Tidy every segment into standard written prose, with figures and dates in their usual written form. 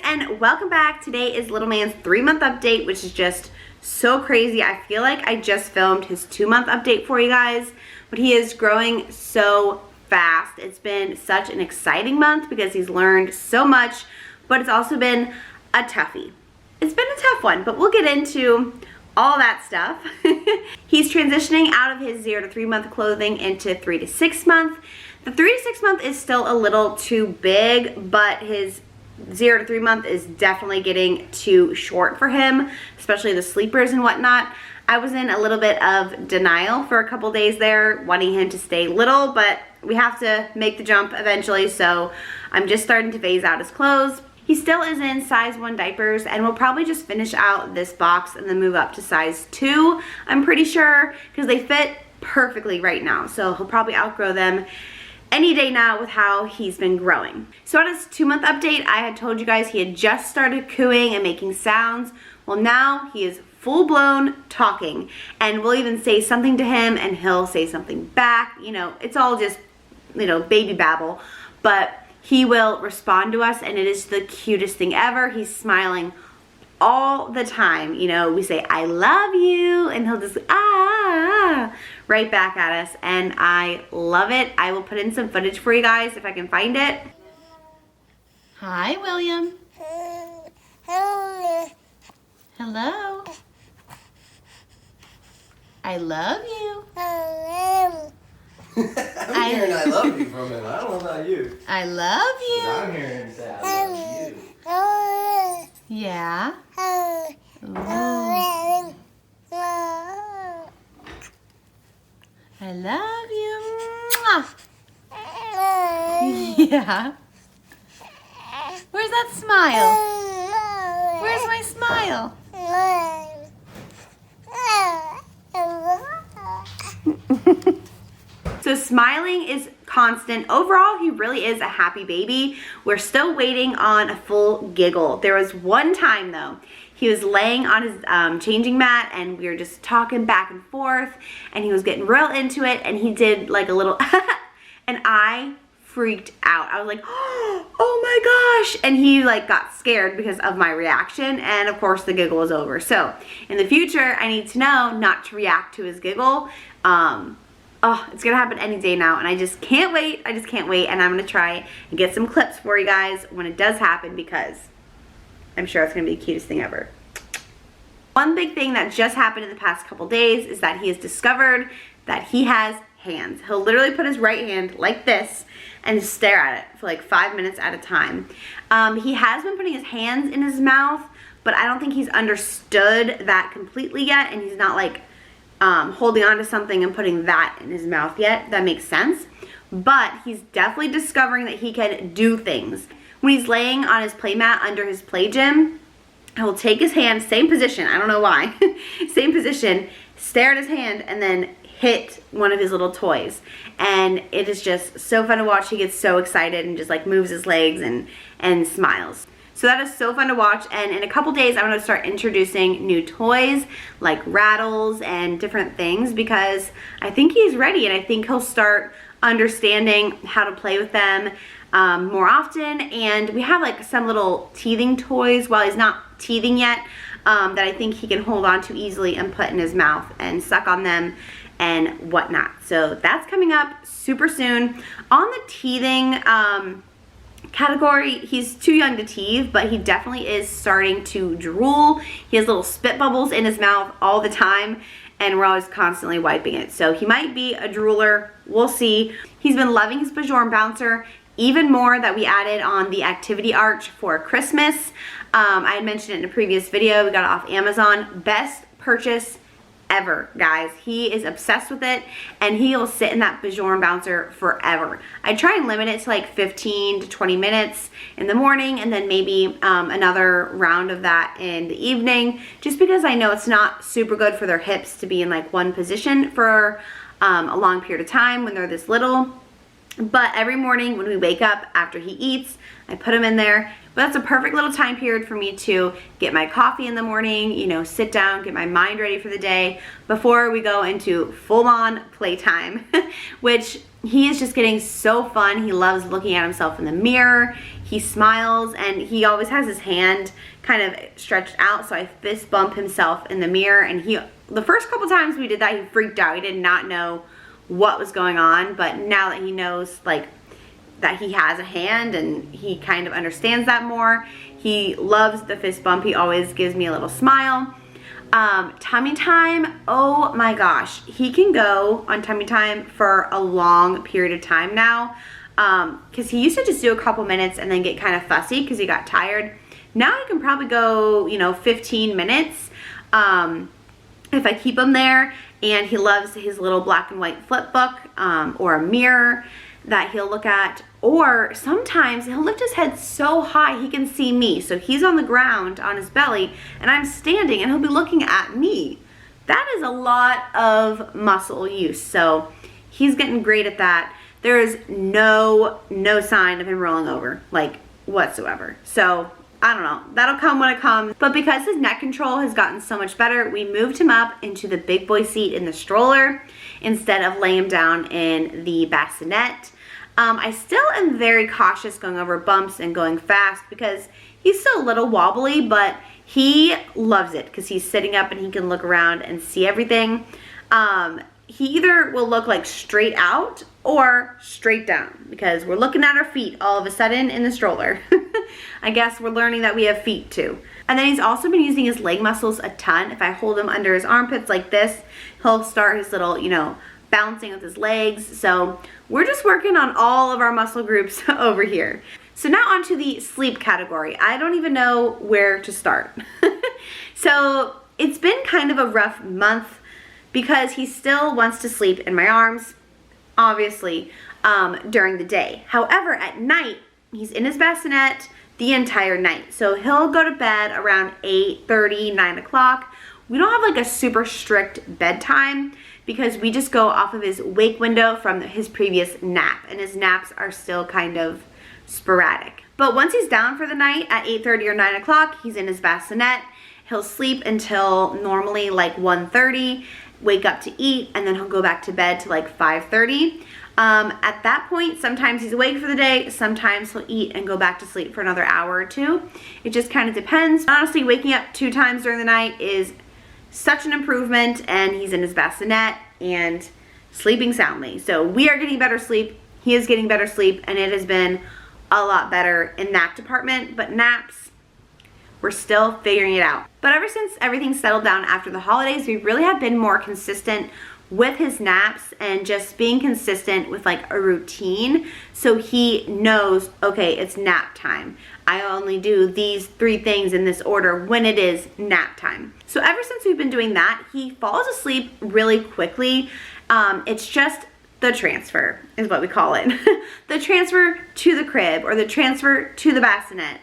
and welcome back. Today is little man's 3-month update, which is just so crazy. I feel like I just filmed his 2-month update for you guys, but he is growing so fast. It's been such an exciting month because he's learned so much, but it's also been a toughie. It's been a tough one, but we'll get into all that stuff. He's transitioning out of his 0 to 3 month clothing into 3 to 6 month. The 3 to 6 month is still a little too big, but his 0 to 3 month is definitely getting too short for him, especially the sleepers and whatnot. I was in a little bit of denial for a couple days there, wanting him to stay little, but we have to make the jump eventually, so I'm just starting to phase out his clothes. He still is in size 1 diapers, and we'll probably just finish out this box and then move up to size 2, I'm pretty sure, because they fit perfectly right now, so he'll probably outgrow them any day now with how he's been growing. So on his 2-month update, I had told you guys he had just started cooing and making sounds. Well, now he is full-blown talking, and we'll even say something to him and he'll say something back. You know, it's all just, you know, baby babble, but he will respond to us, and it is the cutest thing ever. He's smiling all the time. You know, we say, I love you, and he'll just, right back at us, and I love it. I will put in some footage for you guys if I can find it. Hi, William. Hello. I love you. I'm hearing I love you from him. I don't know about you. I love you. I'm hearing him say I love you. Yeah. Ooh. I love you. Mwah. Yeah. Where's that smile? Where's my smile? So smiling is constant. Overall, he really is a happy baby. We're still waiting on a full giggle. There was one time though, he was laying on his changing mat, and we were just talking back and forth, and he was getting real into it, and he did like a little and I freaked out. I was like, oh my gosh, and he like got scared because of my reaction, and of course the giggle was over. So in the future, I need to know not to react to his giggle. Oh, it's gonna happen any day now, and I just can't wait. I just can't wait, and I'm gonna try and get some clips for you guys when it does happen, because I'm sure it's gonna be the cutest thing ever. One big thing that just happened in the past couple days is that he has discovered that he has hands. He'll literally put his right hand like this and stare at it for like 5 minutes at a time. He has been putting his hands in his mouth, but I don't think he's understood that completely yet, and he's not like holding on to something and putting that in his mouth yet. That makes sense. But he's definitely discovering that he can do things. When he's laying on his play mat under his play gym, I will take his hand, same position, I don't know why, same position, stare at his hand, and then hit one of his little toys. And it is just so fun to watch. He gets so excited and just like moves his legs and smiles. So that is so fun to watch, and in a couple days I'm going to start introducing new toys like rattles and different things, because I think he's ready, and I think he'll start understanding how to play with them more often. And we have like some little teething toys while he's not teething yet that I think he can hold on to easily and put in his mouth and suck on them and whatnot. So that's coming up super soon. On the teething category, he's too young to teeth, but he definitely is starting to drool. He has little spit bubbles in his mouth all the time, and we're always constantly wiping it. So he might be a drooler, we'll see. He's been loving his Bajoran bouncer even more, that we added on the activity arch for Christmas. I had mentioned it in a previous video. We got it off Amazon. Best purchase ever, guys. He is obsessed with it, and he will sit in that Bajoran bouncer forever. I try and limit it to like 15 to 20 minutes in the morning, and then maybe another round of that in the evening, just because I know it's not super good for their hips to be in like one position for a long period of time when they're this little. But every morning when we wake up after he eats, I put him in there. But that's a perfect little time period for me to get my coffee in the morning, you know, sit down, get my mind ready for the day before we go into full-on playtime, which he is just getting so fun. He loves looking at himself in the mirror. He smiles, and he always has his hand kind of stretched out, so I fist bump himself in the mirror, and the first couple times we did that, he freaked out. He did not know what was going on, but now that he knows like that he has a hand and he kind of understands that more, he loves the fist bump. He always gives me a little smile. Tummy time, oh my gosh, he can go on tummy time for a long period of time now, because he used to just do a couple minutes and then get kind of fussy because he got tired. Now he can probably go, you know, 15 minutes if I keep him there. And he loves his little black and white flip book or a mirror that he'll look at, or sometimes he'll lift his head so high he can see me. So he's on the ground on his belly and I'm standing and he'll be looking at me. That is a lot of muscle use, so he's getting great at that. There is no sign of him rolling over, like, whatsoever. So I don't know, that'll come when it comes. But because his neck control has gotten so much better, we moved him up into the big boy seat in the stroller instead of laying him down in the bassinet. I still am very cautious going over bumps and going fast because he's still a little wobbly, but he loves it because he's sitting up and he can look around and see everything. He either will look like straight out or straight down because we're looking at our feet all of a sudden in the stroller. I guess we're learning that we have feet too. And then he's also been using his leg muscles a ton. If I hold him under his armpits like this, he'll start his little, you know, bouncing with his legs. So we're just working on all of our muscle groups over here. So now onto the sleep category. I don't even know where to start. So it's been kind of a rough month because he still wants to sleep in my arms, obviously, during the day. However, at night, he's in his bassinet the entire night. So he'll go to bed around 8:30, 9 o'clock. We don't have like a super strict bedtime because we just go off of his wake window from his previous nap, and his naps are still kind of sporadic. But once he's down for the night at 8:30 or 9 o'clock, he's in his bassinet. He'll sleep until normally like 1:30, wake up to eat, and then he'll go back to bed to like 5:30. At that point, sometimes he's awake for the day, sometimes he'll eat and go back to sleep for another hour or two. It just kind of depends. Honestly, waking up 2 times during the night is such an improvement, and he's in his bassinet and sleeping soundly. So we are getting better sleep, he is getting better sleep, and it has been a lot better in that department. But naps, we're still figuring it out. But ever since everything settled down after the holidays, we really have been more consistent with his naps and just being consistent with like a routine, so he knows, okay, it's nap time. I only do these 3 things in this order when it is nap time. So ever since we've been doing that, he falls asleep really quickly. It's just the transfer is what we call it. The transfer to the crib or the transfer to the bassinet.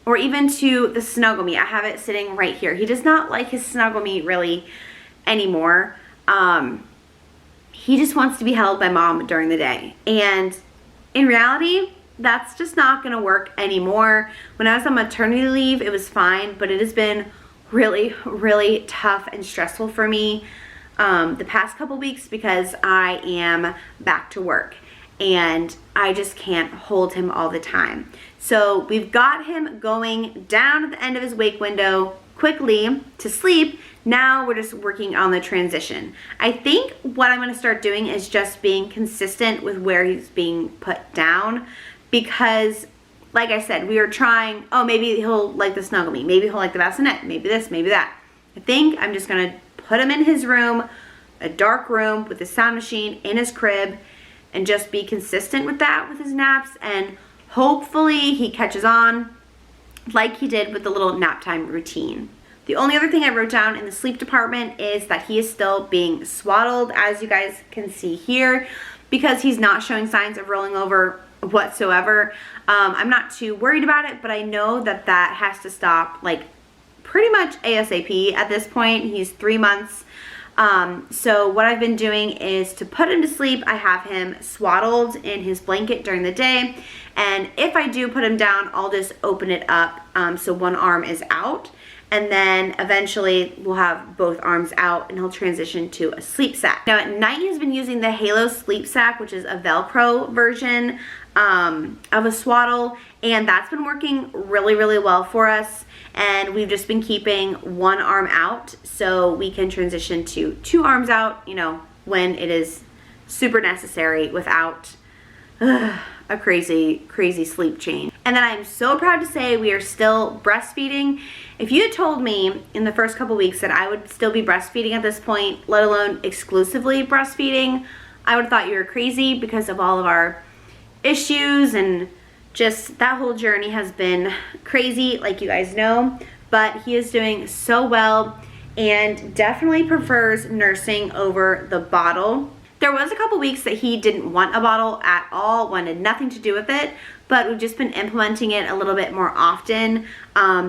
Or even to the Snuggle Me. I have it sitting right here. He does not like his Snuggle Me really anymore. He just wants to be held by mom during the day. And in reality, that's just not gonna work anymore. When I was on maternity leave, it was fine, but it has been really, really tough and stressful for me the past couple weeks because I am back to work and I just can't hold him all the time. So we've got him going down at the end of his wake window quickly to sleep. Now we're just working on the transition. I think what I'm going to start doing is just being consistent with where he's being put down, because like I said, we are trying, oh, maybe he'll like the Snuggle Me, maybe he'll like the bassinet, maybe this, maybe that. I think I'm just going to put him in his room, a dark room with a sound machine in his crib, and just be consistent with that with his naps, and hopefully he catches on like he did with the little nap time routine. The only other thing I wrote down in the sleep department is that he is still being swaddled, as you guys can see here, because he's not showing signs of rolling over whatsoever. I'm not too worried about it, but I know that that has to stop like pretty much ASAP at this point. He's 3 months. So what I've been doing is to put him to sleep, I have him swaddled in his blanket during the day. And if I do put him down, I'll just open it up so one arm is out. and then eventually we'll have both arms out and he'll transition to a sleep sack. Now at night he's been using the Halo sleep sack, which is a Velcro version of a swaddle, and that's been working really, really well for us. And we've just been keeping one arm out so we can transition to 2 arms out, you know, when it is super necessary without a crazy sleep change. And then I'm so proud to say we are still breastfeeding. If you had told me in the first couple weeks that I would still be breastfeeding at this point, let alone exclusively breastfeeding, I would have thought you were crazy because of all of our issues, and just that whole journey has been crazy, like you guys know. But he is doing so well and definitely prefers nursing over the bottle. There was a couple weeks that he didn't want a bottle at all, wanted nothing to do with it, but we've just been implementing it a little bit more often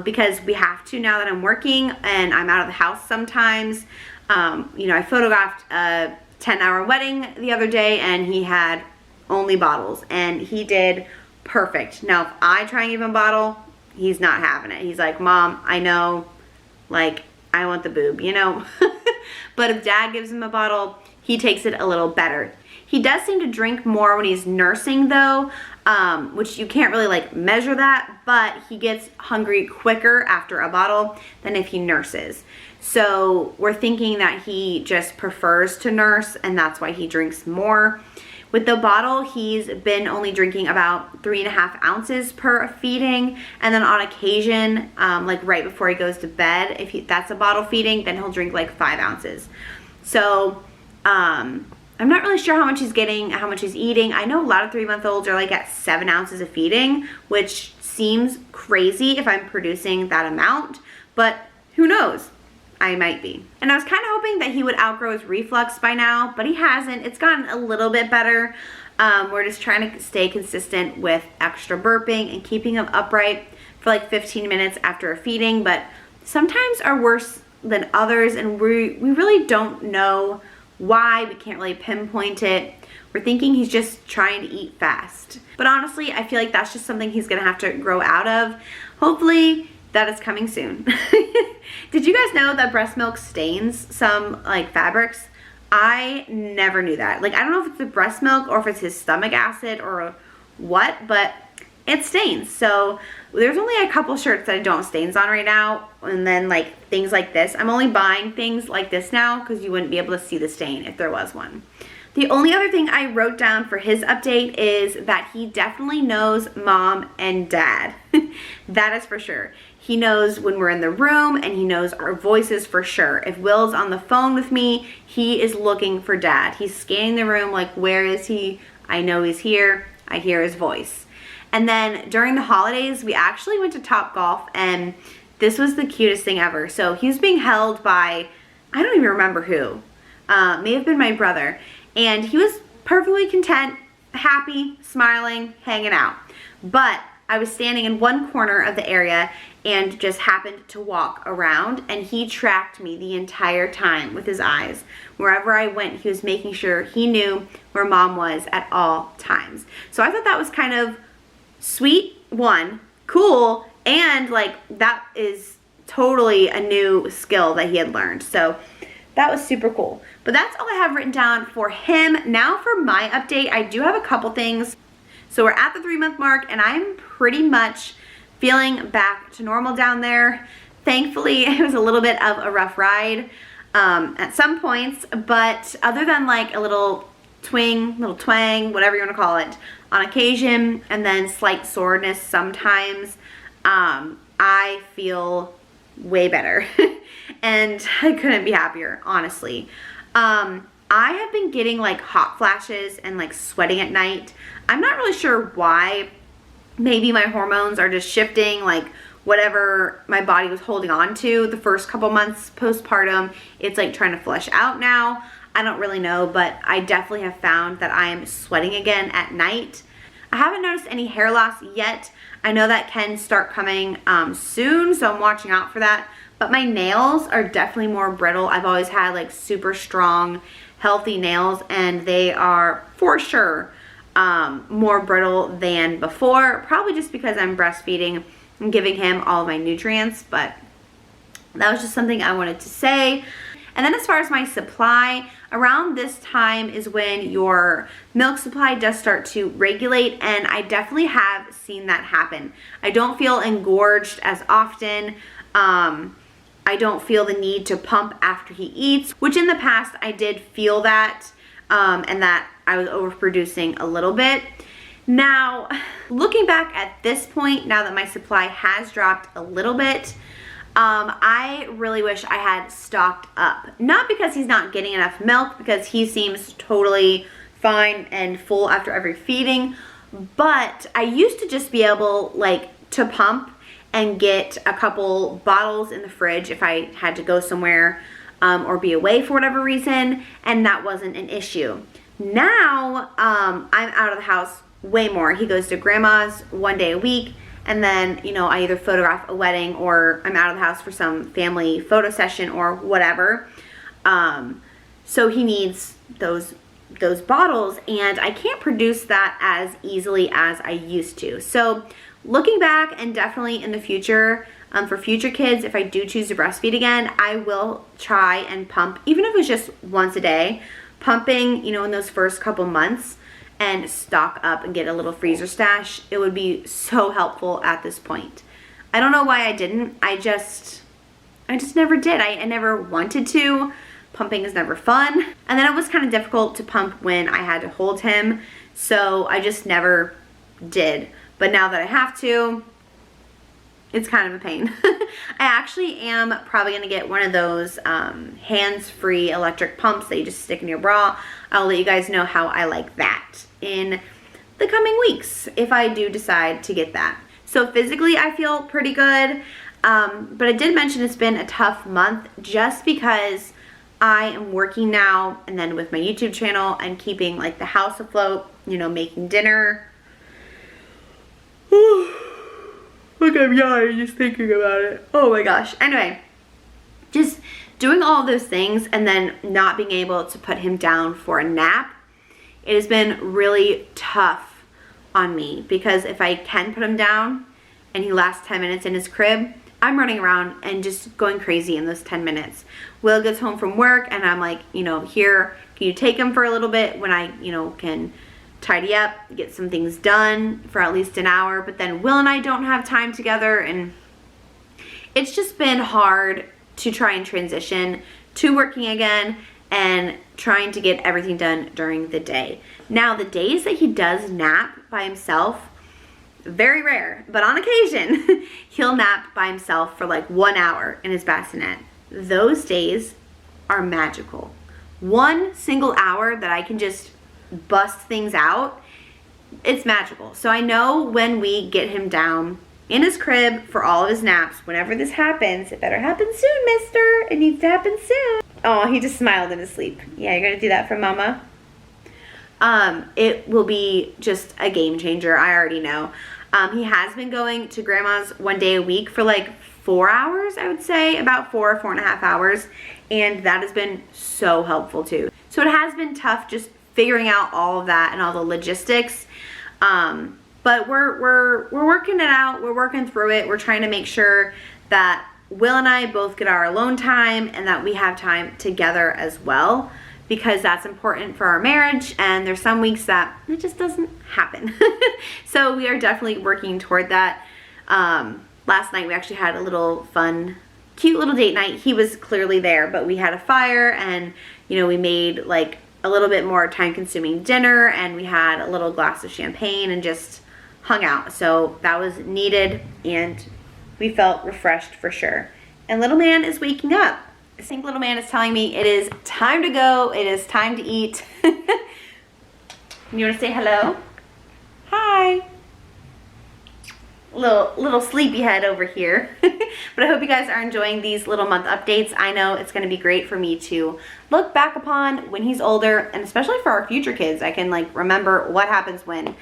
because we have to now that I'm working and I'm out of the house sometimes. You know, I photographed a 10-hour wedding the other day and he had only bottles and he did perfect. Now, if I try and give him a bottle, he's not having it. He's like, Mom, I know, like, I want the boob, you know? But if Dad gives him a bottle, he takes it a little better. He does seem to drink more when he's nursing though, which you can't really like measure that, but he gets hungry quicker after a bottle than if he nurses. So we're thinking that he just prefers to nurse and that's why he drinks more. With the bottle, he's been only drinking about 3.5 ounces per feeding, and then on occasion, like right before he goes to bed, if that's a bottle feeding, then he'll drink like 5 ounces. So I'm not really sure how much he's getting, how much he's eating. I know a lot of 3-month-olds are like at 7 ounces of feeding, which seems crazy if I'm producing that amount, but who knows? I might be. And I was kind of hoping that he would outgrow his reflux by now, but he hasn't. It's gotten a little bit better. We're just trying to stay consistent with extra burping and keeping him upright for like 15 minutes after a feeding, but sometimes are worse than others, and we really don't know why. We can't really pinpoint it. We're thinking he's just trying to eat fast. But honestly, I feel like that's just something he's gonna have to grow out of. Hopefully, that is coming soon. Did you guys know that breast milk stains some like fabrics? I never knew that. Like, I don't know if it's the breast milk or if it's his stomach acid or what, but it stains. So there's only a couple shirts that I don't have stains on right now, and then like things like this. I'm only buying things like this now because you wouldn't be able to see the stain if there was one. The only other thing I wrote down for his update is that he definitely knows Mom and Dad. That is for sure. He knows when we're in the room and he knows our voices for sure. If Will's on the phone with me, he is looking for Dad. He's scanning the room like, where is he? I know he's here. I hear his voice. And then during the holidays, we actually went to Topgolf, and this was the cutest thing ever. So he was being held by, I don't even remember who. May have been my brother. And he was perfectly content, happy, smiling, hanging out. But I was standing in one corner of the area and just happened to walk around, and he tracked me the entire time with his eyes. Wherever I went, he was making sure he knew where Mom was at all times. So I thought that was kind of sweet, one, cool, and like that is totally a new skill that he had learned. So that was super cool. But that's all I have written down for him. Now for my update, I do have a couple things. So we're at the 3-month mark and I'm pretty much feeling back to normal down there. Thankfully, it was a little bit of a rough ride at some points, but other than like a little twang, whatever you want to call it, on occasion, and then slight soreness sometimes, I feel way better. And I couldn't be happier, honestly. I have been getting like hot flashes and like sweating at night. I'm not really sure why. Maybe my hormones are just shifting, like whatever my body was holding on to the first couple months postpartum, it's like trying to flush out now. I don't really know, but I definitely have found that I am sweating again at night. I haven't noticed any hair loss yet. I know that can start coming soon, so I'm watching out for that. But my nails are definitely more brittle. I've always had like super strong, healthy nails, and they are for sure more brittle than before. Probably just because I'm breastfeeding and giving him all of my nutrients, but That was just something I wanted to say. And then as far as my supply, around this time is when your milk supply does start to regulate, and I definitely have seen that happen. I don't feel engorged as often. I don't feel the need to pump after he eats, which in the past I did feel that, and that I was overproducing a little bit. Now, looking back at this point, now that my supply has dropped a little bit, I really wish I had stocked up. Not because he's not getting enough milk, because he seems totally fine and full after every feeding, but I used to just be able like to pump and get a couple bottles in the fridge if I had to go somewhere or be away for whatever reason, and that wasn't an issue. Now, I'm out of the house way more. He goes to grandma's 1 day a week, and then, you know, I either photograph a wedding or I'm out of the house for some family photo session or whatever. So he needs those bottles, and I can't produce that as easily as I used to. So looking back, and definitely in the future, for future kids, if I do choose to breastfeed again, I will try and pump, even if it was just once a day, pumping, you know, in those first couple months, and stock up and get a little freezer stash. It would be so helpful at this point. I don't know why I didn't. I just never did. I never wanted to. Pumping is never fun. And then it was kind of difficult to pump when I had to hold him, so I just never did. But now that I have to, it's kind of a pain. I actually am probably gonna get one of those hands-free electric pumps that you just stick in your bra. I'll let you guys know how I like that in the coming weeks if I do decide to get that. So physically I feel pretty good, but I did mention it's been a tough month just because I am working now, and then with my YouTube channel and keeping like the house afloat, you know, making dinner. Look, I'm yawning just thinking about it. Oh my gosh. Anyway, just doing all of those things and then not being able to put him down for a nap, it has been really tough on me, because if I can put him down and he lasts 10 minutes in his crib, I'm running around and just going crazy in those 10 minutes. Will gets home from work and I'm like, you know, here, can you take him for a little bit when I, you know, can tidy up, get some things done for at least an hour, but then Will and I don't have time together, and it's just been hard to try and transition to working again and trying to get everything done during the day. Now, the days that he does nap by himself, very rare, but on occasion, he'll nap by himself for like 1 hour in his bassinet. Those days are magical. 1 single hour that I can just bust things out, it's magical. So I know when we get him down in his crib for all of his naps, whenever this happens, it better happen soon, mister. It needs to happen soon. Oh, he just smiled in his sleep. Yeah, you're gonna do that for mama? It will be just a game changer, I already know. He has been going to grandma's 1 day a week for like 4 hours, I would say, about 4.5 hours, and that has been so helpful too. So it has been tough just figuring out all of that and all the logistics, but we're working it out. We're working through it. We're trying to make sure that Will and I both get our alone time and that we have time together as well, because that's important for our marriage, and there's some weeks that it just doesn't happen. So we are definitely working toward that. Last night we actually had a little fun, cute little date night. He was clearly there, but we had a fire, and you know, we made like a little bit more time-consuming dinner, and we had a little glass of champagne and just hung out. So that was needed, and we felt refreshed for sure. And little man is waking up. I think little man is telling me it is time to go. It is time to eat. You want to say hello? Hi. Little sleepyhead over here. But I hope you guys are enjoying these little month updates. I know it's going to be great for me to look back upon when he's older, and especially for our future kids. I can like remember what happens when.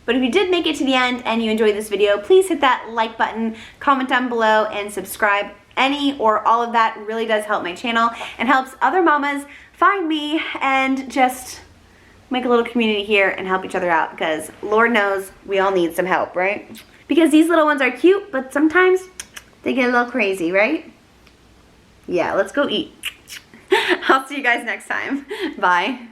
But if you did make it to the end and you enjoyed this video, please hit that like button, comment down below, and subscribe. Any or all of that really does help my channel and helps other mamas find me and just make a little community here and help each other out, because Lord knows we all need some help, right? Because these little ones are cute, but sometimes they get a little crazy, right? Yeah, let's go eat. I'll see you guys next time. Bye.